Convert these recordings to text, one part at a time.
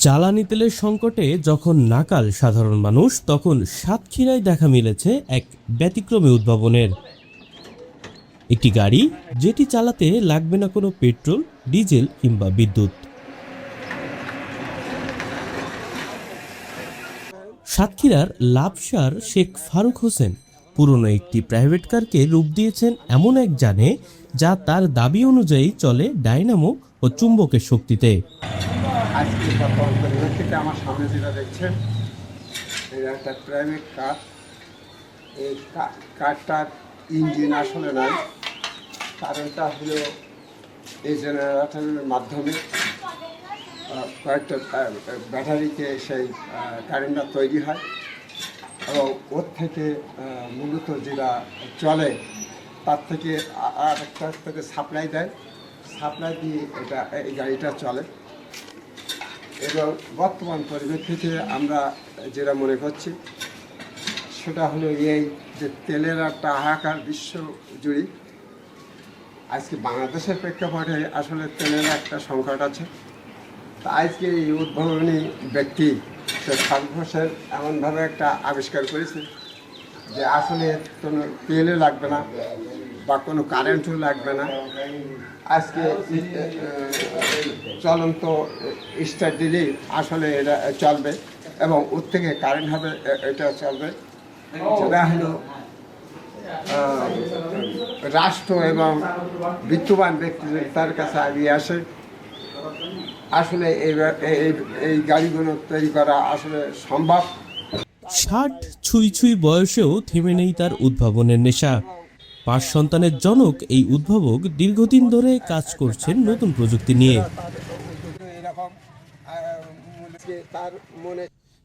জ্বালানি তেলের সংকটে যখন নাকাল সাধারণ মানুষ, তখন সাতক্ষীরায় দেখা মিলেছে এক ব্যতিক্রমী উদ্ভাবনের। একটি গাড়ি যেটি চালাতে লাগবে না কোনো পেট্রোল, ডিজেল কিংবা বিদ্যুৎ। সাতক্ষীরার লাভসার শেখ ফারুক হোসেন পুরনো একটি প্রাইভেট কারকে রূপ দিয়েছেন এমন এক যানে, যা তার দাবি অনুযায়ী চলে ডায়নামো ও চুম্বকের শক্তিতে। আজকে বর্তমান পরিপ্রেক্ষিতে আমার সামনে যেটা দেখছেন, এটা একটা প্রাইভেট কার। এই কারটার ইঞ্জিন আসলে নাই, কারেন্টটা হলো এই জেনারেটরের মাধ্যমে কয়েকটা ব্যাটারিতে সেই কারেন্টটা তৈরি হয় এবং ওর থেকে মূলত যেটা চলে তার থেকে আর একটা থেকে সাপ্লাই দেয়, সাপ্লাই দিয়ে এই গাড়িটা চলে। এবং বর্তমান পরিপ্রেক্ষিতে আমরা যেটা মনে করছি সেটা হলো এই যে তেলের একটা হাহাকার বিশ্ব জুড়ে। আজকে বাংলাদেশের প্রেক্ষাপটে আসলে তেলের একটা সংকট আছে। তা আজকে এই উদ্ভাবনী ব্যক্তি সে ফারুক হোসেন এমনভাবে একটা আবিষ্কার করেছে যে আসলে কোনো তেলও লাগবে না বা কোনো কারেন্টও লাগবে না। আজকে চলন্ত স্টার্ট দিলেই আসলে এটা চলবে এবং ওর থেকে কারেন্ট হবে, এটা চলবে। যেটা হলো রাষ্ট্র এবং বিত্তবান ব্যক্তিদের তার কাছে এগিয়ে আসে। আসলে এই গাড়িগুলো তৈরি করা আসলে সম্ভব। 60 ছুঁই বয়সেও থেমে নেই তার উদ্ভাবনের নেশা। 5 সন্তানের জনক এই উদ্ভাবক দীর্ঘদিন ধরে কাজ করছেন নতুন প্রযুক্তি নিয়ে।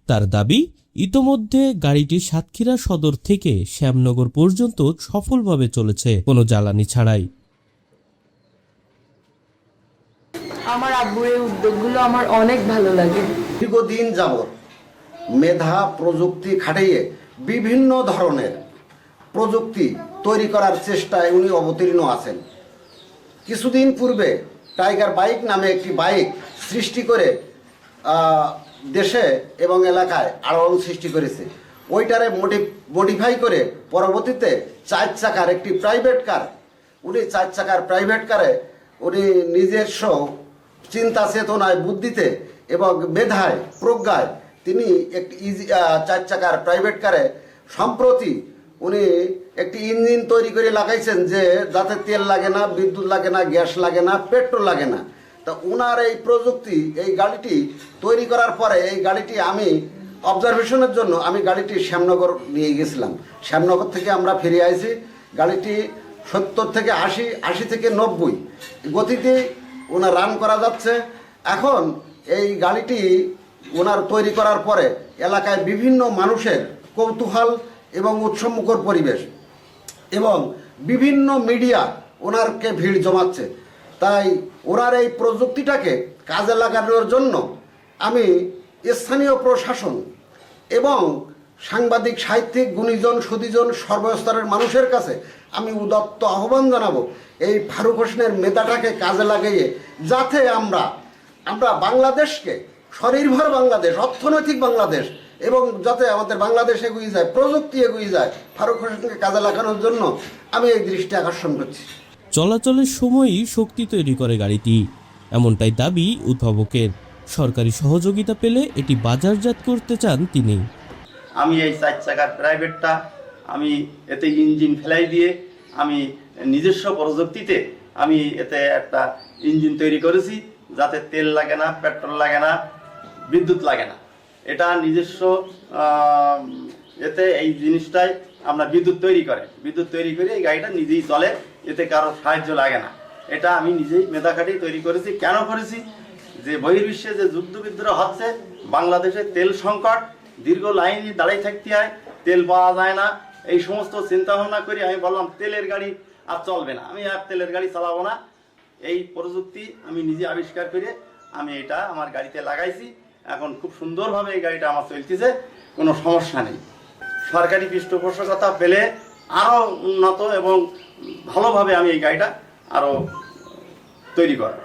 তার দাবি, ইতোমধ্যে গাড়িটি সাতক্ষীরা সদর থেকে শ্যামনগর পর্যন্ত সফলভাবে চলেছে কোনো জ্বালানি ছাড়াই। আমার আব্বুর এই উদ্যোগগুলো আমার অনেক ভালো লাগে। দীর্ঘদিন যাবৎ মেধা প্রযুক্তি খাটিয়ে বিভিন্ন ধরনের প্রযুক্তি তৈরি করার চেষ্টায় উনি অবতীর্ণ আছেন। কিছুদিন পূর্বে টাইগার বাইক নামে একটি বাইক সৃষ্টি করে দেশে এবং এলাকায় আলোড়ন সৃষ্টি করেছে। ওইটারে মডিফাই করে পরবর্তীতে 4 চাকার একটি প্রাইভেট কার, উনি 4 চাকার প্রাইভেট কারে উনি নিজস্ব চিন্তা চেতনায়, বুদ্ধিতে এবং মেধায়, প্রজ্ঞায় তিনি একটি 4 চাকার প্রাইভেট কারে সম্প্রতি উনি একটি ইঞ্জিন তৈরি করে লাগাইছেন যে যাতে তেল লাগে না, বিদ্যুৎ লাগে না, গ্যাস লাগে না, পেট্রোল লাগে না। তা ওনার এই প্রযুক্তি, এই গাড়িটি তৈরি করার পরে এই গাড়িটি আমি অবজারভেশনের জন্য আমি গাড়িটি শ্যামনগর নিয়ে গেছিলাম। শ্যামনগর থেকে আমরা ফিরে আইছি। গাড়িটি 70 থেকে 80, 80 থেকে 90 গতিতে ওনার রান করা যাচ্ছে। এখন এই গাড়িটি ওনার তৈরি করার পরে এলাকায় বিভিন্ন মানুষের কৌতূহল এবং উৎসবমুখর পরিবেশ এবং বিভিন্ন মিডিয়া ওনারকে ভিড় জমাচ্ছে। তাই ওনার এই প্রযুক্তিটাকে কাজে লাগানোর জন্য আমি স্থানীয় প্রশাসন এবং সাংবাদিক, সাহিত্যিক, গুণীজন, সুধীজন, সর্বস্তরের মানুষের কাছে আমি উদাত্ত আহ্বান জানাবো এই ফারুক হোসেনের মেধাটাকে কাজে লাগিয়ে যাতে আমরা বাংলাদেশকে স্বনির্ভর বাংলাদেশ, অর্থনৈতিক বাংলাদেশ এবং যাতে আমাদের বাংলাদেশ এগিয়ে যায়, প্রযুক্তি এগিয়ে যায়, ফারুক হোসেনকে কাজে লাগানোর জন্য আমি এই দৃষ্টি আকর্ষণ করছি। চলাচলের সময়ই শক্তি তৈরি করে গাড়িটি, এমনটাই দাবি উদ্ভাবকের। সরকারি সহযোগিতা পেলে এটি বাজারজাত করতে চান তিনি। আমি এই 4 চাকার প্রাইভেটটা আমি এতে ইঞ্জিন ফেলাই দিয়ে আমি নিজস্ব প্রযুক্তিতে আমি এতে একটা ইঞ্জিন তৈরি করেছি যাতে তেল লাগে না, পেট্রোল লাগে না, বিদ্যুৎ লাগে না। এটা নিজস্ব এতে এই জিনিসটাই আমরা বিদ্যুৎ তৈরি করে এই গাড়িটা নিজেই চলে, এতে কারো সাহায্য লাগে না। এটা আমি নিজেই মেধা খাটিয়ে তৈরি করেছি। কেন করেছি? যে বহির্বিশ্বে যে যুদ্ধ বিদ্রোহ হচ্ছে, বাংলাদেশে তেল সংকট, দীর্ঘ লাইনে দাঁড়িয়ে থাকতে হয়, তেল পাওয়া যায় না, এই সমস্ত চিন্তা ভাবনা করে আমি বললাম তেলের গাড়ি আর চলবে না, আমি আর তেলের গাড়ি চালাবো না। এই প্রযুক্তি আমি নিজে আবিষ্কার করে আমি এটা আমার গাড়িতে লাগাইছি। এখন খুব সুন্দরভাবে এই গাড়িটা আমার চলতেছে, কোনো সমস্যা নেই। সরকারি পৃষ্ঠপোষকতা পেলে আরও উন্নত এবং ভালোভাবে আমি এই গাড়িটা আরও তৈরি করা।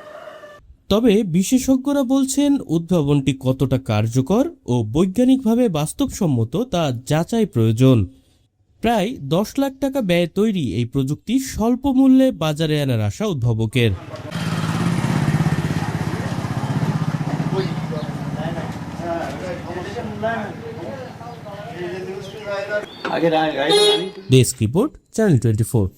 তবে বিশেষজ্ঞরা বলছেন উদ্ভাবনটি কতটা কার্যকর ও বৈজ্ঞানিকভাবে বাস্তবসম্মত তা যাচাই প্রয়োজন। প্রায় 10 লাখ টাকা ব্যয়ে তৈরি এই প্রযুক্তি স্বল্প মূল্যে বাজারে আনার আশা উদ্ভাবকের। Desk report, channel 24।